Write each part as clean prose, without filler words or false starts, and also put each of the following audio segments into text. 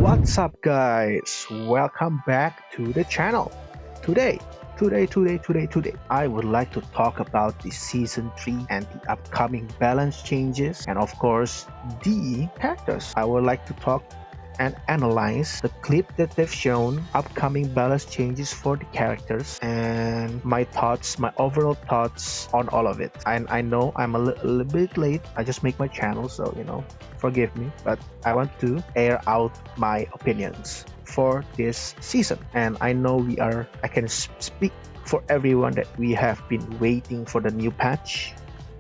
What's up, guys? Welcome back to the channel. Today, today, I would like to talk about the season 3 and the upcoming balance changes, and of course, the characters. I would like to talk and analyze the clip that they've shown, upcoming balance changes for the characters, and my thoughts, my overall thoughts on all of it. And I know I'm a little bit late. I just make my channel, so forgive me, but I want to air out my opinions for this season. And I know I can speak for everyone that we have been waiting for the new patch,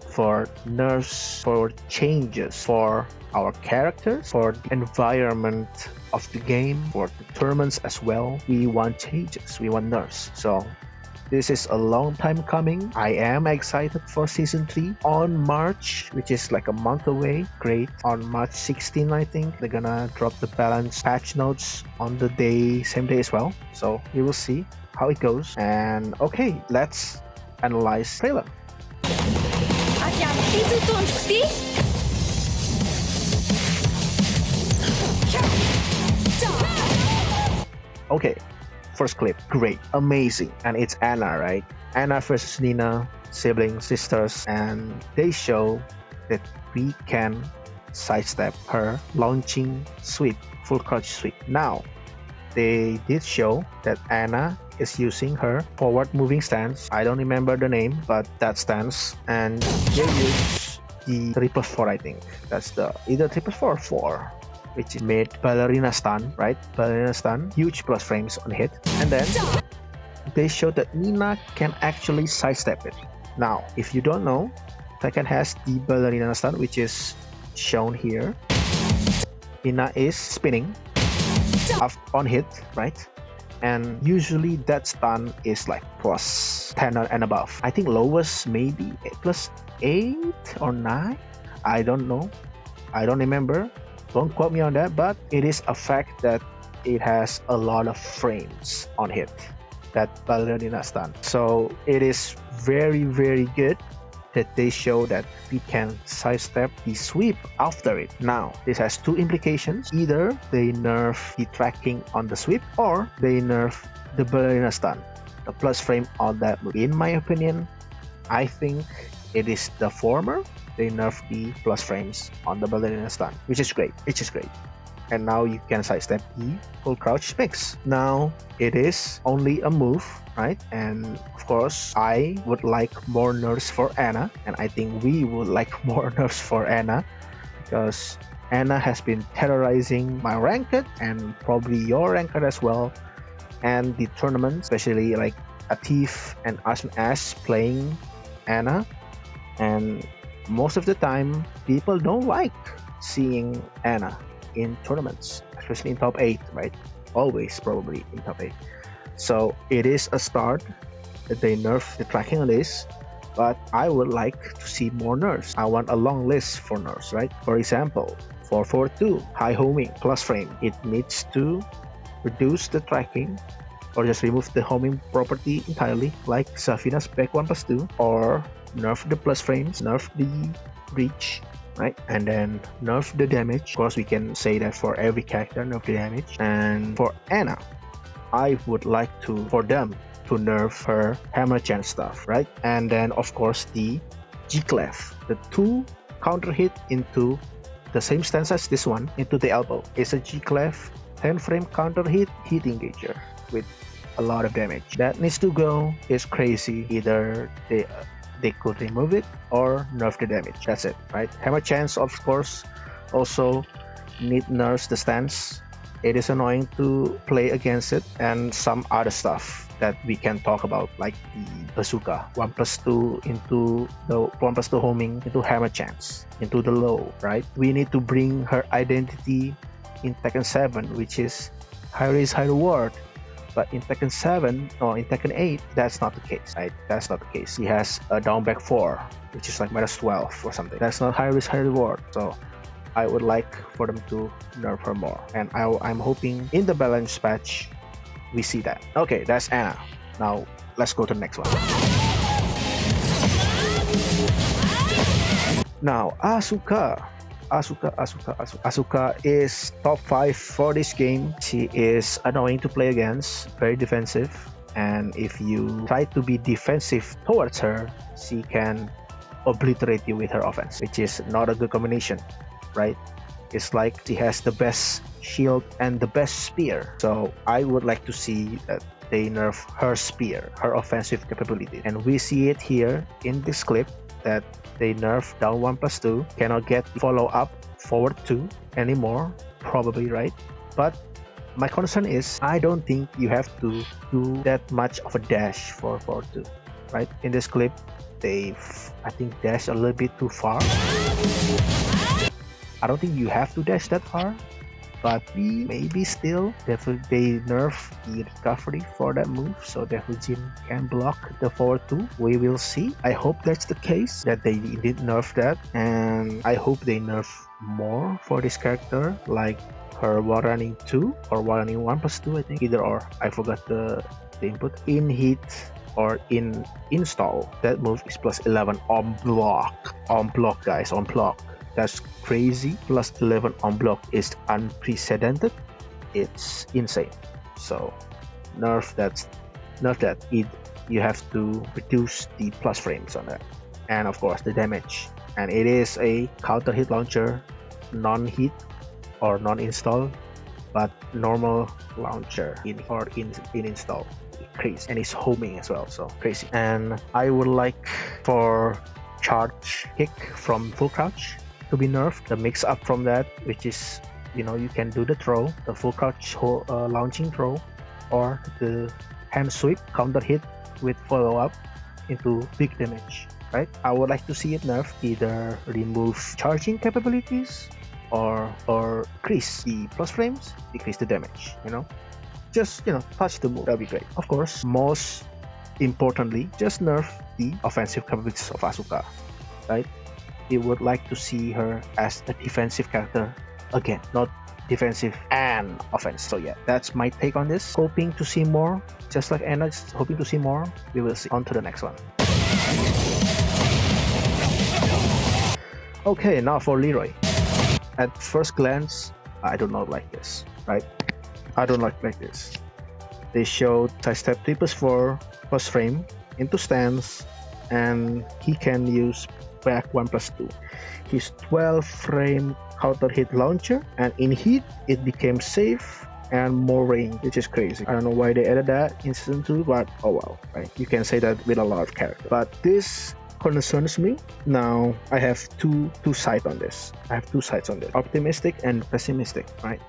for nerfs, for changes, for our characters, for the environment of the game, for the tournaments as well. We want changes, we want nerfs. So this is a long time coming. I am excited for season 3 on March, which is like a month away. Great. On March 16, I think they're gonna drop the balance patch notes on the same day as well. So we will see how it goes. And okay, let's analyze trailer. Okay, first clip, great, amazing, and it's Anna, right? Anna versus Nina, siblings, sisters, and they show that we can sidestep her launching sweep, full crouch sweep. Now, they did show that Anna is using her forward moving stance. I don't remember the name, but that stance, and they use the 4 I think. That's the either 4 or 4, which is made ballerina stun, right? Ballerina stun, huge plus frames on hit, and then they show that Nina can actually sidestep it. Now, if you don't know, Tekken has the ballerina stun, which is shown here. Nina is spinning on hit, right? And usually that stun is like plus 10 and above. I think lowest maybe plus 8 or 9. I don't know. I don't remember. Don't quote me on that, but it is a fact that it has a lot of frames on hit, that ballerina stun. So it is very, very good that they show that we can sidestep the sweep after it. Now, this has two implications. Either they nerf the tracking on the sweep, or they nerf the ballerina stun, the plus frame on that move. In my opinion, I think it is the former. They nerf the plus frames on the ballerina stun, which is great. And now you can sidestep the full crouch mix. Now it is only a move, right? And of course, I would like more nerfs for Anna, and I think we would like more nerfs for Anna, because Anna has been terrorizing my ranked and probably your ranked as well, and the tournament, especially like Atif and Ash playing Anna, and most of the time people don't like seeing Anna in tournaments, especially in top 8, right? Always probably in top 8. So it is a start that they nerf the tracking on this, but I would like to see more nerfs. I want a long list for nerfs, right? For example, 442 high homing plus frame, it needs to reduce the tracking or just remove the homing property entirely, like Safina's back 1+2, or nerf the plus frames, nerf the reach, right? And then nerf the damage. Of course, we can say that for every character, nerf the damage. And for Anna, I would like for them to nerf her hammer chance stuff, right? And then of course the G-clef, the 2 counter hit into the same stance as this one, into the elbow. It's a G-clef 10 frame counter hit engager with a lot of damage. That needs to go. It's crazy. Either they could remove it or nerf the damage. That's it, right? Hammer chance, of course, also need nerfs the stance. It is annoying to play against it, and some other stuff that we can talk about, like the bazooka 1+2 into the 1+2 homing into hammer chance into the low, right? We need to bring her identity in Tekken 7, which is high risk, high reward. But in Tekken 7 or in Tekken 8, that's not the case, right? That's not the case. He has a down back 4, which is like -12 or something. That's not high risk, high reward. So I would like for them to nerf her more. And I'm hoping in the balance patch, we see that. Okay, that's Anna. Now, let's go to the next one. Now, Asuka. Asuka is top 5 for this game. She is annoying to play against, very defensive, and if you try to be defensive towards her, she can obliterate you with her offense, which is not a good combination, right? It's like she has the best shield and the best spear. So I would like to see that they nerf her spear, her offensive capability. And we see it here in this clip that they nerf down 1+2, cannot get follow up forward 2 anymore, probably, right? But my concern is I don't think you have to do that much of a dash for forward 2, right? In this clip, they've, I think, dashed a little bit too far. I don't think you have to dash that far, but maybe still they nerf the recovery for that move, so Devil Jin can block the forward 2. We will see. I hope that's the case, that they did nerf that, and I hope they nerf more for this character, like her wall running 2 or wall running 1+2, I think, either or. I forgot the input. In hit or in install, that move is +11 on block. On block, guys, on block. That's crazy. +11 on block is unprecedented. It's insane. So nerf that. You have to reduce the plus frames on that, and of course the damage. And it is a counter hit launcher, non-hit or non-install, but normal launcher in install. Crazy, and it's homing as well, so crazy. And I would like for charge kick from full crouch to be nerfed. The mix up from that, which is, you can do the throw, the full crouch launching throw, or the hand sweep counter hit with follow up into big damage, right? I would like to see it nerfed, either remove charging capabilities or increase the plus frames, decrease the damage, just touch the move. That'll be great. Of course, most importantly, just nerf the offensive capabilities of Asuka, right? We would like to see her as a defensive character again, not defensive and offense. So yeah, that's my take on this. Hoping to see more, just like Anna, hoping to see more. We will see. On to the next one. Okay, now for Leroy. At first glance, I do not like this, right? I don't like this. They showed sidestep 3+4 plus frame into stance, and he can use back 1+2. His 12 frame counter hit launcher, and in hit it became safe and more range, which is crazy. I don't know why they added that in season 2, but oh well, right? You can say that with a lot of characters. But this concerns me. Now I have two sides on this. Optimistic and pessimistic, right?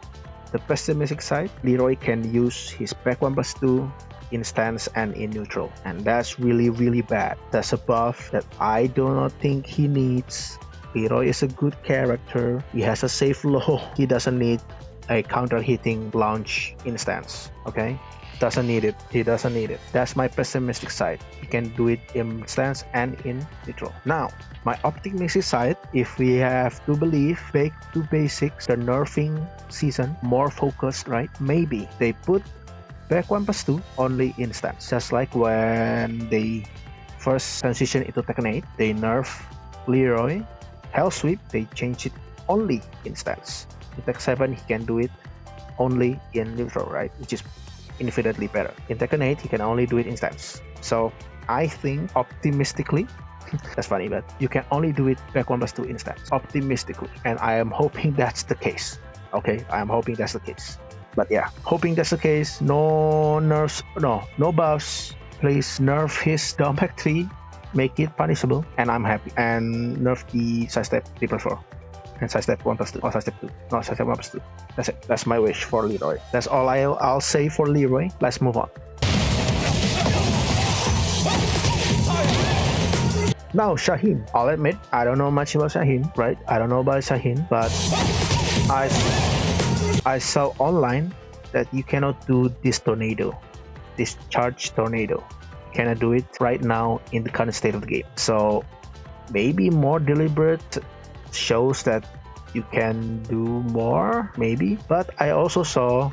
The pessimistic side, Leroy can use his back 1+2 in stance and in neutral, and that's really bad. That's a buff that I do not think he needs. Leroy is a good character. He has a safe low. He doesn't need a counter hitting launch in stance. Okay, doesn't need it. He doesn't need it. That's my pessimistic side. He can do it in stance and in neutral. Now, my optimistic side, if we have to believe back to basics, the nerfing season more focused, right? Maybe they put back 1+2 only in stance, just like when they first transition into Tekken 8, they nerf Leroy. Hell Sweep, they change it only in stance. In Tekken 7, he can do it only in neutral, right? Which is infinitely better. In Tekken 8, he can only do it in stance. So I think optimistically, that's funny, but you can only do it back 1+2 in stance. Optimistically. And I am hoping that's the case. Okay, I am hoping that's the case. But yeah, hoping that's the case. No nerfs, no buffs. Please nerf his down back 3. Make it punishable, and I'm happy. And nerf the sidestep 3+4 and sidestep 1+2 or sidestep 2. No, sidestep 1+2. That's it. That's my wish for Leroy. That's all I'll say for Leroy. Let's move on. Now Shaheen. I'll admit I don't know much about Shaheen, right? I don't know about Shaheen, but I saw online that you cannot do this tornado, this charge tornado. Cannot do it right now in the current state of the game. So maybe more deliberate shows that you can do more, maybe. But I also saw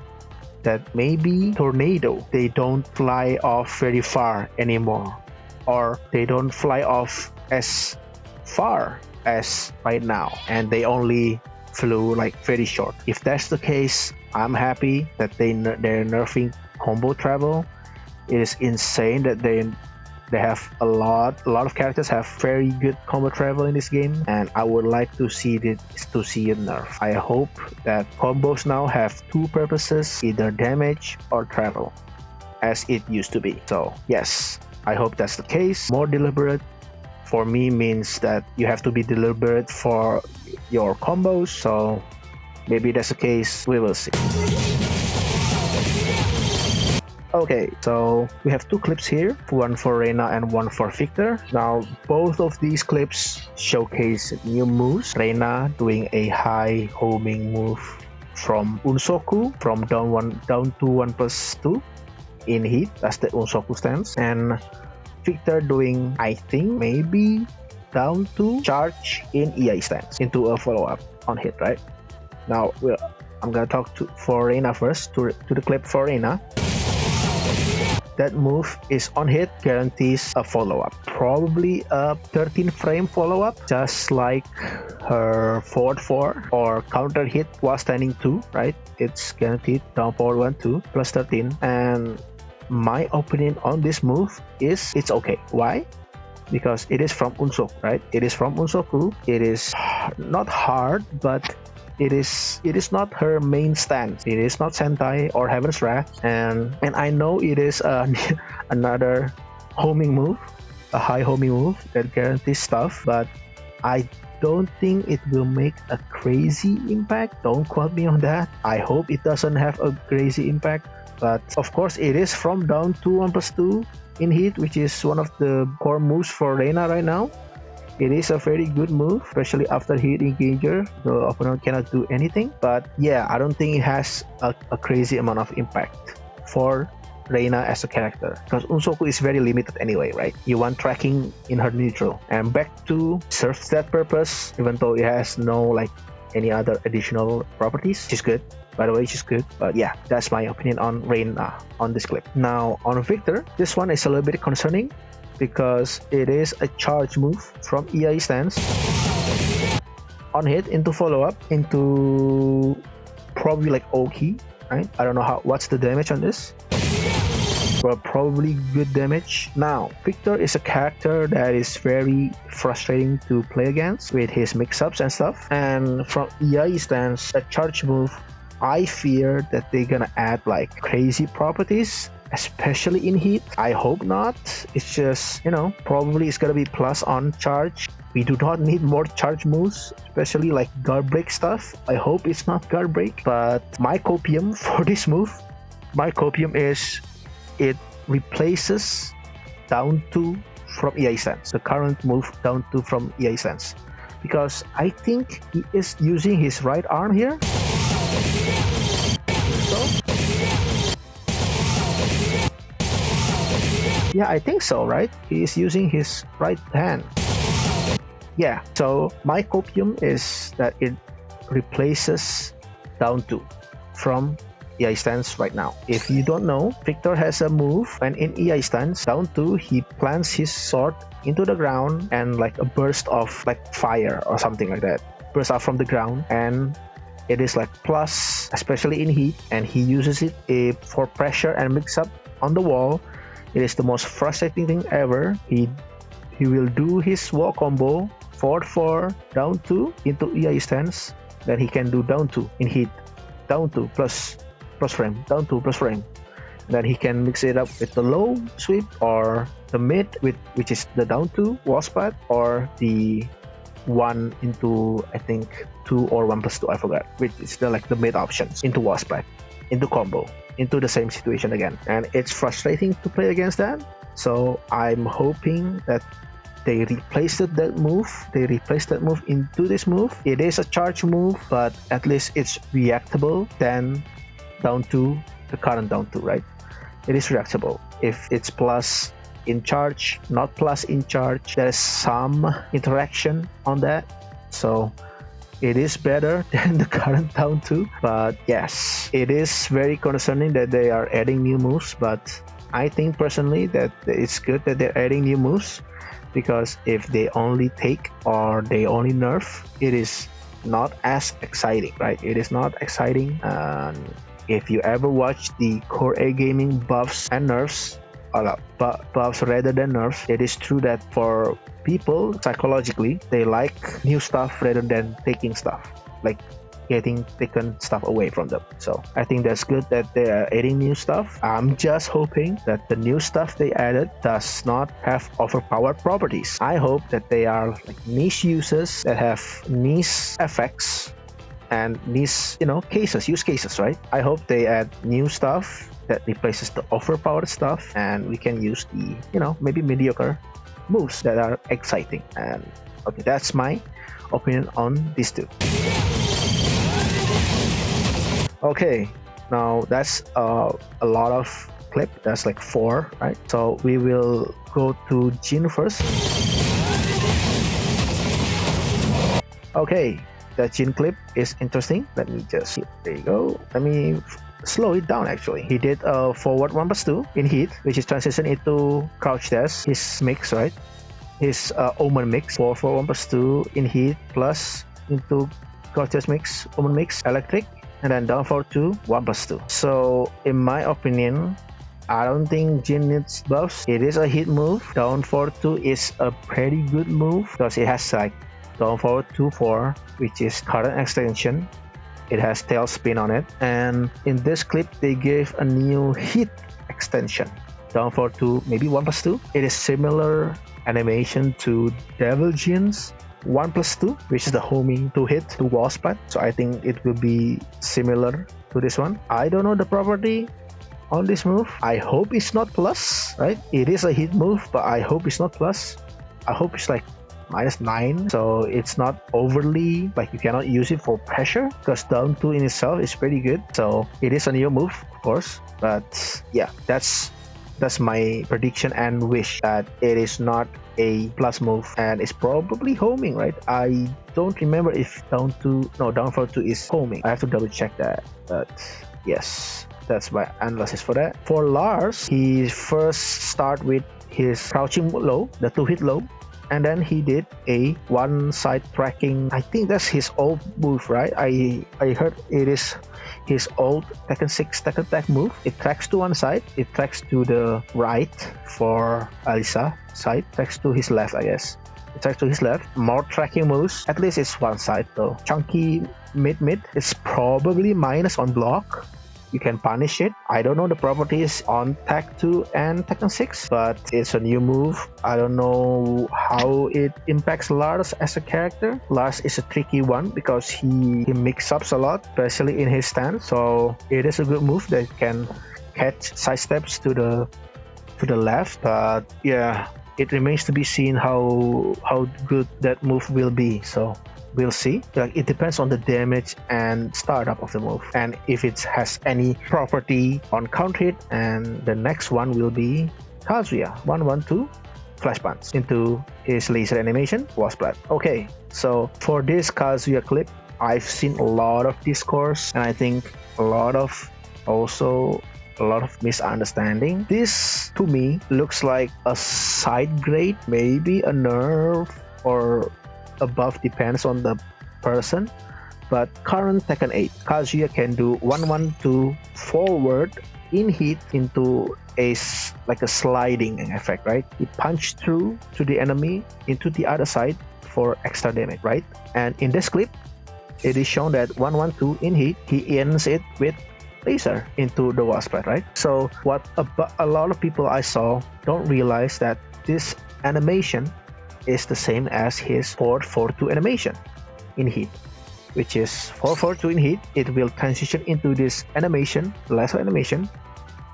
that maybe tornado, they don't fly off very far anymore, or they don't fly off as far as right now, and they only flew like very short. If that's the case, I'm happy that they're nerfing combo travel. It is insane that they have a lot of characters have very good combo travel in this game, and I would like to see it nerf. I hope that combos now have two purposes, either damage or travel, as it used to be. So yes, I hope that's the case. More deliberate for me means that you have to be deliberate for your combos, so maybe that's the case. We will see. Okay, so we have two clips here, one for Reina and one for Victor. Now, both of these clips showcase new moves. Reina doing a high homing move from Unsoku, from down to 1+2 in heat. That's the Unsoku stance. And Victor doing, I think, maybe down to charge in EI stance into a follow-up on hit, right? Now, I'm gonna talk for Reina first, to the clip for Reina. That move is on hit, guarantees a follow-up. Probably a 13 frame follow-up, just like her forward 4 or counter hit while standing 2, right? It's guaranteed down forward 1, 2, plus 13. And my opinion on this move is it's okay. Why? Because it is from Unsoku, right? It is from Unsoku. It is not hard, but it is not her main stance. It is not Sentai or Heaven's Wrath, and I know it is another homing move, a high homing move that guarantees stuff, but I don't think it will make a crazy impact. Don't quote me on that. I hope it doesn't have a crazy impact, but of course it is from down to 1+2 in heat, which is one of the core moves for Reina right now. It is a very good move, especially after heat engager. The opponent cannot do anything. But yeah, I don't think it has a crazy amount of impact for Reina as a character, because Unsoku is very limited anyway, right? You want tracking in her neutral. And back to serves that purpose, even though it has no like any other additional properties. She's good. By the way, she's good. But yeah, that's my opinion on Reina on this clip. Now on Victor, this one is a little bit concerning, because it is a charge move from EI stance on hit into follow-up into probably like Oki, right? I don't know what's the damage on this, but probably good damage. Now Victor is a character that is very frustrating to play against with his mix-ups and stuff, and from EI stance, a charge move, I fear that they're gonna add like crazy properties, especially in heat. I hope not. It's just, probably it's gonna be plus on charge. We do not need more charge moves, especially like guard break stuff. I hope it's not guard break. But my copium for this move, is it replaces down 2 from EI stance, the current move down 2 from EI stance, because I think he is using his right arm here. Yeah, I think so, right? He is using his right hand. Yeah, so my copium is that it replaces down 2 from EI stance right now. If you don't know, Victor has a move when in EI stance, down 2, he plants his sword into the ground and like a burst of like fire or something like that. Burst out from the ground, and it is like plus, especially in heat, and he uses it for pressure and mix up on the wall. It is the most frustrating thing ever. He will do his wall combo forward 4 down 2 into EI stance, then he can do down 2 in heat, down 2 plus frame, down 2 plus frame. Then he can mix it up with the low sweep or the mid, which is the down 2 wall spot, or the 1 into I think 2 or 1+2, I forgot, which is the mid options into wall spot, into combo, into the same situation again. And it's frustrating to play against that. So I'm hoping that they replaced that move. They replaced that move into this move. It is a charge move, but at least it's reactable than down 2, the current down 2, right? It is reactable. If it's plus in charge, not plus in charge, there is some interaction on that. So it is better than the current down 2. But yes, it is very concerning that they are adding new moves. But I think personally that it's good that they're adding new moves, because if they only take or they only nerf, it is not as exciting, right? It is not exciting. And if you ever watch the Core A gaming buffs and nerfs, buffs rather than nerfs, it is true that for people psychologically they like new stuff rather than taking stuff, like getting taken stuff away from them. So I think that's good that they are adding new stuff. I'm just hoping that the new stuff they added does not have overpowered properties. I hope that they are like niche uses that have niche effects and niche, use cases, right? I hope they add new stuff that replaces the overpowered stuff, and we can use the, maybe mediocre moves that are exciting. And okay, that's my opinion on these two. Okay, now that's a lot of clip. That's like 4, right? So we will go to Jin first. Okay, the Jin clip is interesting. Let me just, there you go. Let me slow it down actually. He did a forward 1+2 in heat, which is transition into crouch dash, his mix, right? His Omen mix, 4 1+2 in heat plus into crouch dash mix, Omen mix, electric, and then down forward 2 1+2. So in my opinion, I don't think Jin needs buffs. It is a hit move. Down forward 2 is a pretty good move because it has like down forward 2-4, which is current extension. It has tail spin on it, and in this clip they gave a new hit extension, down forward 2, maybe 1+2. It is similar animation to Devil Jin's 1+2, which is the homing to hit to wall splat. So I think it will be similar to this one. I don't know the property on this move. I hope it's not plus, right? It is a hit move, but I hope it's not plus. I hope it's like -9, so it's not overly like you cannot use it for pressure, because down 2 in itself is pretty good. So it is a new move, of course, but yeah, that's my prediction and wish that it is not a plus move and it's probably homing, right? I don't remember if down forward 2 is homing. I have to double check that, but yes, that's my analysis for that. For Lars, he first start with his crouching low, the 2-hit low, and then he did a one-side tracking. I think that's his old move, right? I heard it is his old Tekken 6 Tekken Tag move. It tracks to one side, it tracks to the right for Alisa side, tracks to his left, I guess. It tracks to his left. More tracking moves. At least it's one side though. Chunky mid. It's probably minus on block. You can punish it. I don't know the properties on Tag 2 and Tekken 6, but it's a new move. I don't know how it impacts Lars as a character. Lars is a tricky one because he mix-ups a lot, especially in his stance. So it is a good move that can catch side steps to the left. But yeah, it remains to be seen how good that move will be. So we'll see. Like, it depends on the damage and startup of the move, and if it has any property on counter hit. And the next one will be Kazuya 1-1-2 flash punch into his laser animation was splat. Okay, so for this Kazuya clip, I've seen a lot of discourse, and I think a lot of misunderstanding. This to me looks like a side grade, maybe a nerf or above, depends on the person. But current Tekken 8, Kazuya can do 1-1-2 forward in heat into a sliding effect, right? He punch through to the enemy into the other side for extra damage, right? And in this clip, it is shown that 1-1-2 in heat, he ends it with laser into the wall splat, right? So what a lot of people I saw don't realize that this animation is the same as his 4-4-2 animation in heat, which is 4-4-2 in heat. It will transition into this animation, laser animation,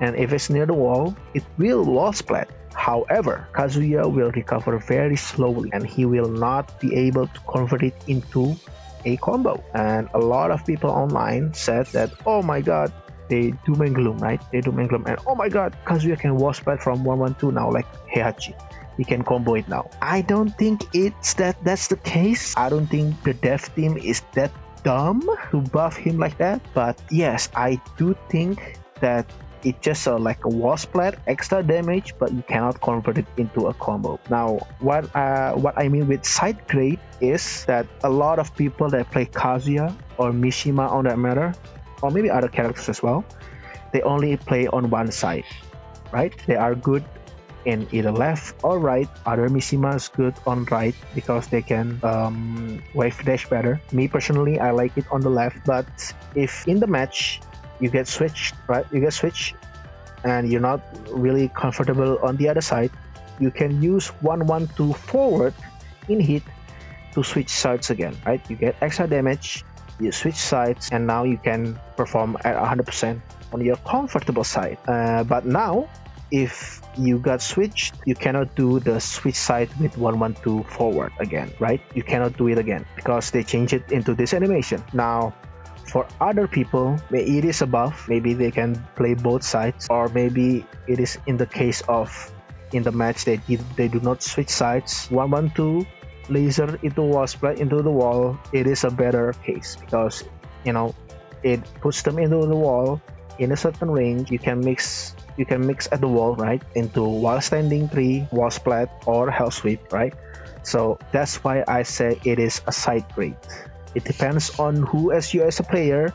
and if it's near the wall, it will wall splat. However, Kazuya will recover very slowly, and he will not be able to convert it into a combo. And a lot of people online said that, oh my god, they doom and gloom, right? They doom and gloom, and oh my god, Kazuya can wall splat from 1-1-2 now, like Heihachi. He can combo it now. I don't think that's the case. I don't think the dev team is that dumb to buff him like that. But yes, I do think that It's just like a wall splat, extra damage, but you cannot convert it into a combo. Now, what I mean with side grade is that a lot of people that play Kazuya or Mishima on that matter, or maybe other characters as well, they only play on one side, right? They are good in either left or right. Other Mishimas good on right because they can wave dash better. Me personally, I like it on the left, but if in the match you get switched, right? You get switched and you're not really comfortable on the other side, you can use 1-1-2 forward in hit to switch sides again, right? You get extra damage, you switch sides, and now you can perform at 100% on your comfortable side. But now, if you got switched, you cannot do the switch side with 1-1-2 forward again, right? You cannot do it again because they changed it into this animation. Now, for other people, it is a buff. Maybe they can play both sides, or maybe it is in the case of in the match they do not switch sides. 1-1-2 laser into wall splat into the wall. It is a better case because it puts them into the wall in a certain range. You can mix at the wall, right, into wall standing 3, wall splat, or hell sweep, right? So that's why I say it is a side grade. It depends on who as you as a player,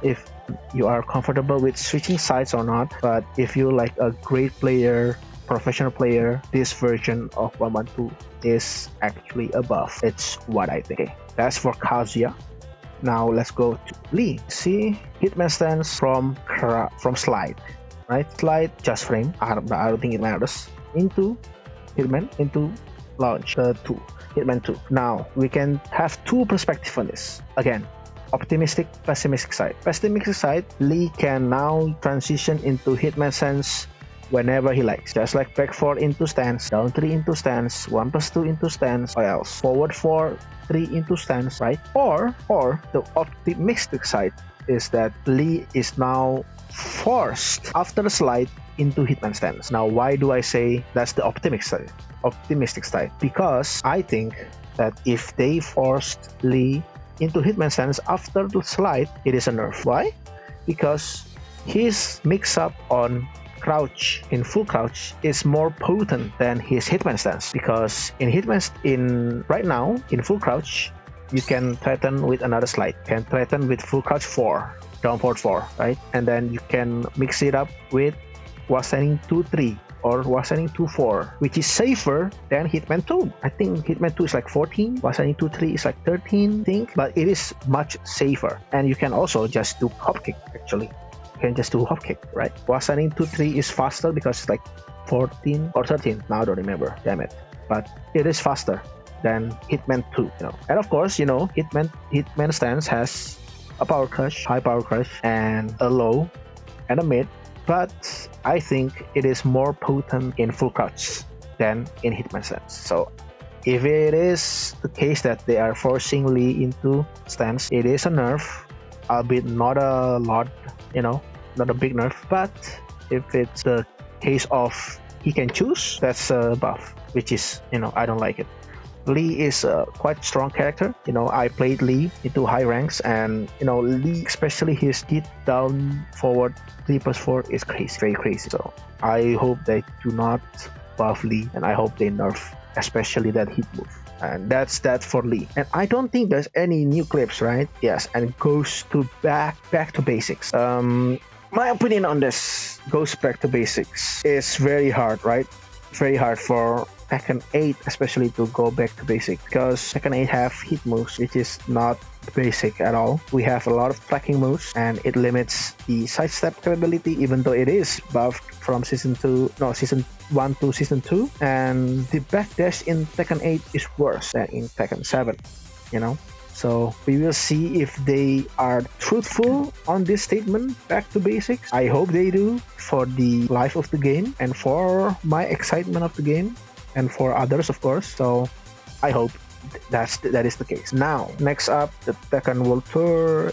if you are comfortable with switching sides or not. But if you're like a great player, professional player, this version of 1-1-2 is actually a buff. It's what I think. Okay, that's for Kazuya. Now let's go to Lee. See, Hitman stance from slide, right? Slide, just frame. I don't think it matters. Into Hitman, into launch 2. Hitman 2. Now we can have two perspectives on this. Again, optimistic, pessimistic side. Pessimistic side, Lee can now transition into Hitman stance whenever he likes. Just like back 4 into stance, down 3 into stance, 1+2 into stance, or else forward 4, 3 into stance, right? Or the optimistic side is that Lee is now forced after the slide into Hitman stance. Now, why do I say that's the optimistic side? Because I think that if they forced Lee into Hitman stance after the slide, it is a nerf. Why? Because his mix-up on crouch in full crouch is more potent than his Hitman stance, because right now in full crouch you can threaten with another slide, can threaten with full crouch 4, down forward 4, right? And then you can mix it up with wall standing 2-3 or wall standing 2-4, which is safer than Hitman 2. I think Hitman 2 is like 14, wall standing 2-3 is like 13, I think, but it is much safer. And you can also just do hop kick actually. Can just do hop kick, right? Wall standing 2-3 is faster because it's like 14 or 13. Now I don't remember, damn it. But it is faster than Hitman 2, And of course, Hitman stance has a power crush, high power crush, and a low and a mid. But I think it is more potent in full crouch than in Hitman stance. So if it is the case that they are forcing Lee into stance, it is a nerf, albeit not a lot, not a big nerf. But if it's the case of he can choose, that's a buff, which is, I don't like it. Lee is a quite strong character. I played Lee into high ranks, and Lee, especially his hit down forward 3+4 is crazy, very crazy. So I hope they do not buff Lee, and I hope they nerf especially that hit move. And that's that for Lee. And I don't think there's any new clips, right? Yes, and it goes to back to basics. My opinion on this goes back to basics. It's very hard, right? Very hard for Tekken 8 especially to go back to basic, because Tekken 8 have hit moves which is not basic at all. We have a lot of tracking moves and it limits the sidestep capability, even though it is buffed from season 1 to season 2, and the backdash in Tekken 8 is worse than in Tekken 7, So we will see if they are truthful on this statement, back to basics. I hope they do, for the life of the game and for my excitement of the game and for others, of course. So I hope that is the case. Now, next up, the Tekken World Tour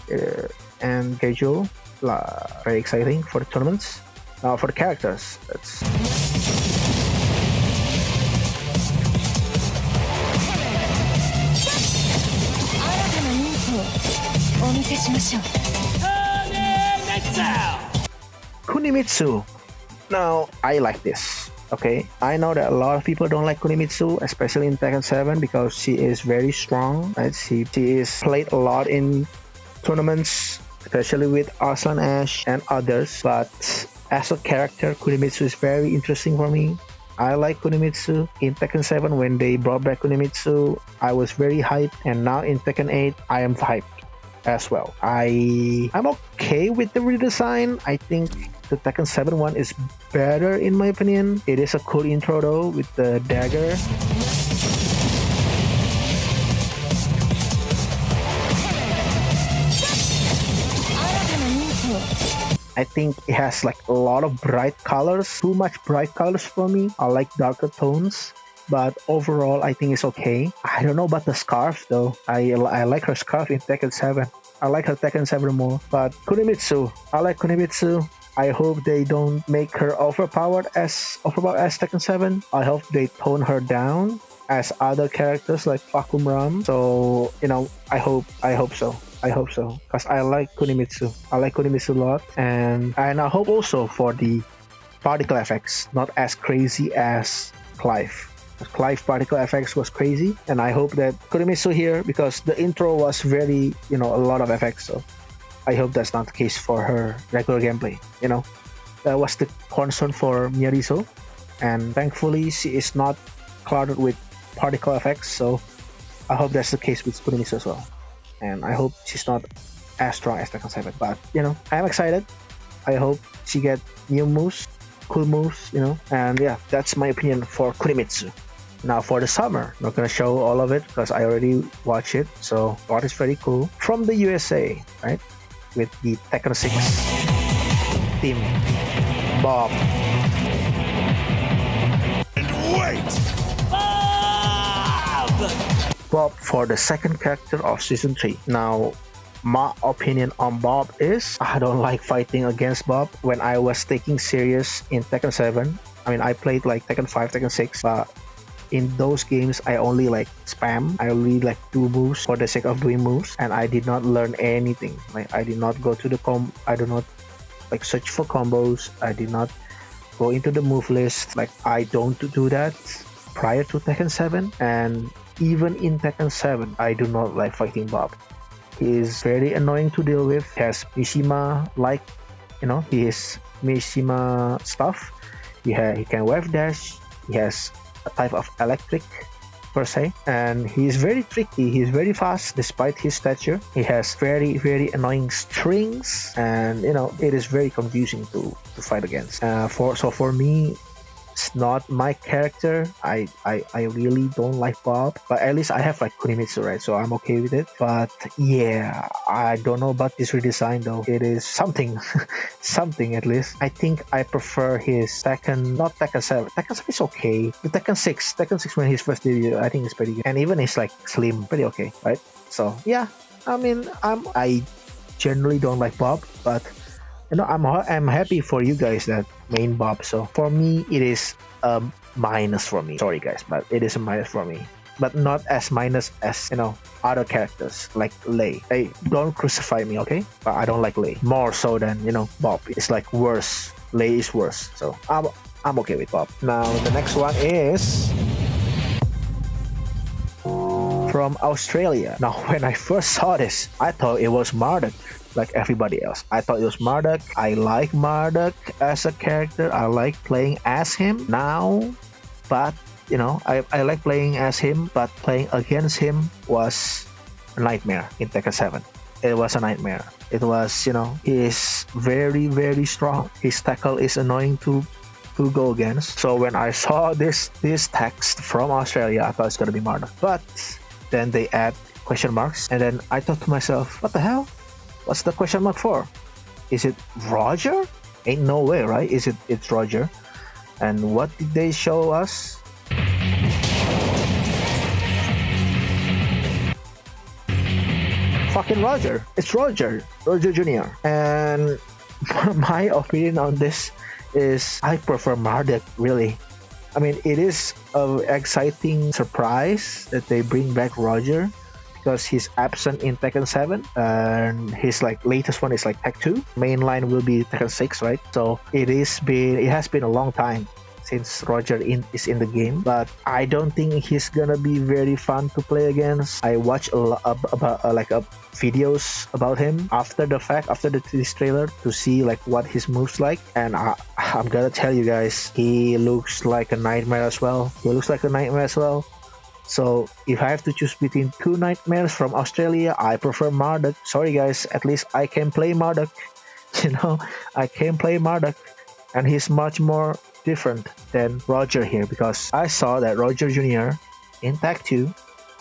and schedule. Very exciting for the tournaments. Now for the characters, let's... Kunimitsu. Now, I like this. Okay, I know that a lot of people don't like Kunimitsu, especially in Tekken 7, because she is very strong. Right? She is played a lot in tournaments, especially with Arslan Ash and others. But as a character, Kunimitsu is very interesting for me. I like Kunimitsu. In Tekken 7, when they brought back Kunimitsu, I was very hyped, and now in Tekken 8, I am hyped as well. I'm okay with the redesign. I think the Tekken 7 one is better in my opinion. It is a cool intro though with the dagger. I think it has like a lot of bright colors, too much bright colors for me. I like darker tones, but overall I think it's okay. I don't know about the scarf though. I like her scarf in Tekken 7. I like her Tekken 7 more. But Kunimitsu, I like Kunimitsu. I hope they don't make her overpowered as Tekken 7. I hope they tone her down as other characters like Fakum Ram. So, I hope so. I hope so. Because I like Kunimitsu. I like Kunimitsu a lot. And I hope also for the particle effects, not as crazy as Clive. Clive particle effects was crazy, and I hope that Kunimitsu here, because the intro was very, a lot of effects, so I hope that's not the case for her regular gameplay. That was the concern for Miariso, and thankfully she is not clouded with particle effects, so I hope that's the case with Kunimitsu as well. And I hope she's not as strong as Tekken 7, but I'm excited. I hope she get new moves, cool moves, and yeah, that's my opinion for Kunimitsu. Now for the summer, I'm not gonna show all of it because I already watched it, so what is very cool from the USA, right? With the Tekken 6 team, Bob. And wait, Bob for the second character of season 3. Now, my opinion on Bob is I don't like fighting against Bob. When I was taking serious in Tekken 7, I played like Tekken 5, Tekken 6, but in those games I only like spam. I only like do moves for the sake of doing moves, and I did not learn anything. Like I did not go to the I do not like search for combos. I did not go into the move list. Like I don't do that prior to Tekken 7, and even in Tekken 7 I do not like fighting Bob. He is very annoying to deal with. He has Mishima he is Mishima stuff. He can wave dash. He has a type of electric per se, and he is very tricky. He is very fast despite his stature. He has very, very annoying strings, and it is very confusing to fight against. For me, it's not my character. I really don't like Bob, but at least I have like Kunimitsu, right? So I'm okay with it. But yeah, I don't know about this redesign though. It is something something at least. I think I prefer his not Tekken 7. Tekken 7 is okay. The Tekken 6 when his first debut, I think it's pretty good. And even it's like slim, pretty okay, right? So yeah, I generally don't like Bob, but I'm happy for you guys that main Bob. So for me, it is a minus for me. Sorry guys, but it is a minus for me. But not as minus as other characters like Lei. Hey, don't crucify me, okay? But I don't like Lei more so than Bob. It's like worse. Lei is worse. So I'm okay with Bob. Now the next one is from Australia. Now when I first saw this, I thought it was Marduk. Like everybody else, I thought it was Marduk. I like Marduk as a character. I like playing as him now, but I like playing as him, but playing against him was a nightmare in Tekken 7. It was a nightmare. It was, he is very, very strong. His tackle is annoying to go against. So when I saw this text from Australia, I thought it's gonna be Marduk. But then they add question marks, and then I thought to myself, what the hell? What's the question mark for? Is it Roger? Ain't no way, right? It's Roger. And what did they show us? Fucking Roger. It's Roger Jr. And my opinion on this is I prefer Marduk, really. It is an exciting surprise that they bring back Roger, because he's absent in Tekken 7, and his like latest one is like Tekken 2. Main line will be Tekken 6, right? So it has been a long time since Roger is in the game, but I don't think he's gonna be very fun to play against. I watched a lot about videos about him after the fact, after this trailer, to see like what his moves like, and I'm gonna tell you guys, he looks like a nightmare as well. So if I have to choose between two nightmares from Australia, I prefer Marduk. Sorry guys, at least I can play Marduk. I can play Marduk, and he's much more different than Roger here, because I saw that Roger Jr. in Tag 2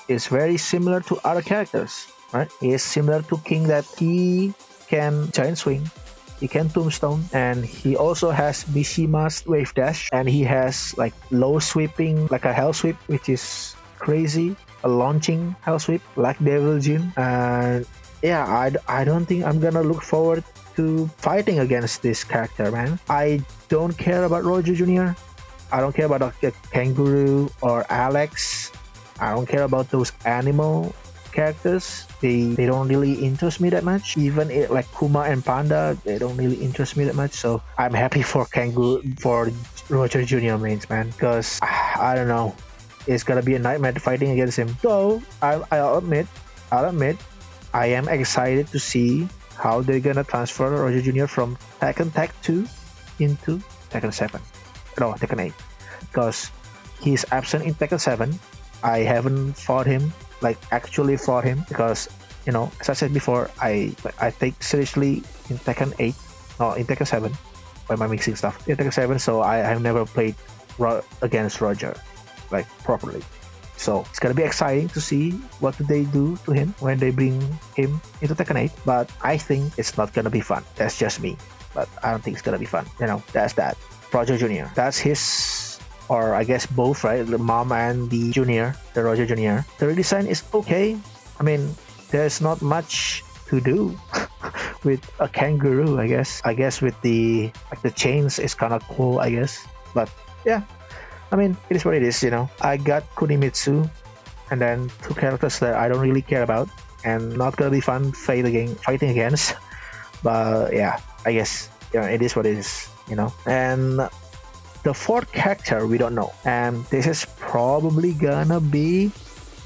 is very similar to other characters, right? He is similar to King, that he can giant swing, he can tombstone, and he also has Mishima's wave dash, and he has like low sweeping, like a hell sweep, which is crazy, a launching hell sweep like Devil Jin. And yeah, I don't think I'm gonna look forward to fighting against this character, man. I don't care about Roger Jr. I don't care about Dr. Kangaroo or Alex. I don't care about those animal characters. They don't really interest me that much. Even like Kuma and Panda, they don't really interest me that much. So I'm happy for Roger Jr. mains, man, because I don't know, it's gonna be a nightmare fighting against him. So I'll admit, I am excited to see how they're gonna transfer Roger Jr. from Tekken Tag 2 into Tekken 7. No, Tekken 8. Because he's absent in Tekken 7. I haven't fought him, like actually fought him, because, you know, as I said before, I take seriously in Tekken 8, no, in Tekken 7. Why am I mixing stuff? In Tekken 7, so I have never played against Roger, like, properly. So it's gonna be exciting to see what do they do to him when they bring him into Tekken 8. But I think it's not gonna be fun. That's just me. But I don't think it's gonna be fun. You know, that's that. Roger Jr. That's his, or I guess both, right? The mom and the junior, the Roger Jr. The redesign is okay. I mean, there's not much to do with a kangaroo, I guess. I guess with the chains is kind of cool, I guess. But yeah, I mean, it is what it is, you know. I got Kunimitsu, and then two characters that I don't really care about, and not gonna be fun fighting against. But yeah, I guess, you know, it is what it is, you know. And the fourth character, we don't know, and this is probably gonna be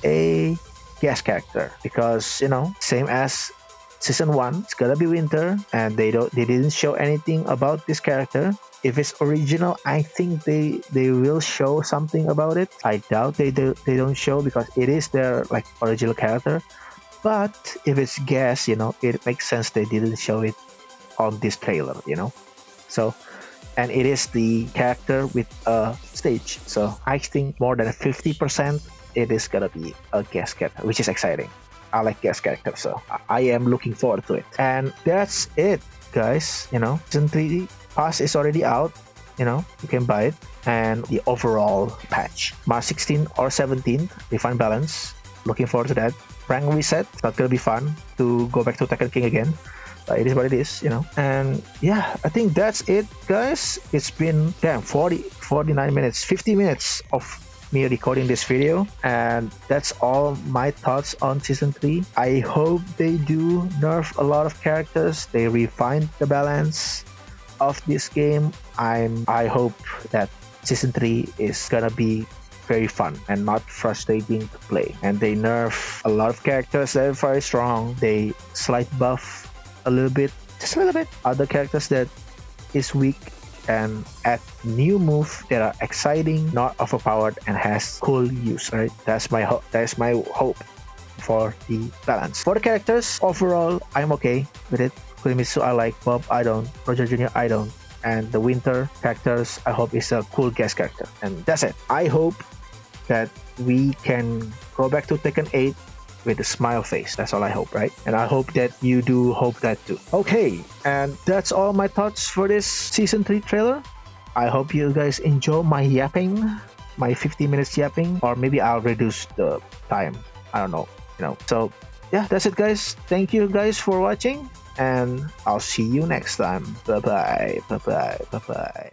a guest character, because, you know, same as season 1, it's gonna be winter, and they didn't show anything about this character. If it's original, I think they will show something about it. I doubt they don't show, because it is their like original character. But if it's guess, you know, it makes sense they didn't show it on this trailer, you know. So, and it is the character with a stage, so I think more than 50% it is gonna be a guest character, which is exciting. I like guest characters, so I am looking forward to it. And that's it, guys. You know, season 3 pass is already out, you know, you can buy it. And the overall patch, March 16 or 17, Refine Balance, looking forward to that. Rank reset, it's not gonna be fun to go back to Tekken King again, but it is what it is, you know. And yeah, I think that's it, guys. It's been 49 minutes, 50 minutes of me recording this video, and that's all my thoughts on season 3. I hope they do nerf a lot of characters, they refine the balance of this game. I hope that season 3 is gonna be very fun and not frustrating to play, and they nerf a lot of characters that are very strong. They slight buff a little bit, just a little bit, other characters that is weak, and add new moves that are exciting, not overpowered, and has cool use, right? That's my hope for the balance. For the characters, overall, I'm okay with it. Kunimitsu I like, Bob I don't, Roger Jr. I don't, and the winter characters I hope is a cool guest character. And that's it. I hope that we can go back to Tekken 8 with a smile face. That's all I hope, right? And I hope that you do hope that too. Okay, and that's all my thoughts for this season 3 trailer. I hope you guys enjoy my yapping, my 50 minutes yapping, or maybe I'll reduce the time. I don't know, you know. So yeah, that's it, guys. Thank you guys for watching, and I'll see you next time. Bye bye.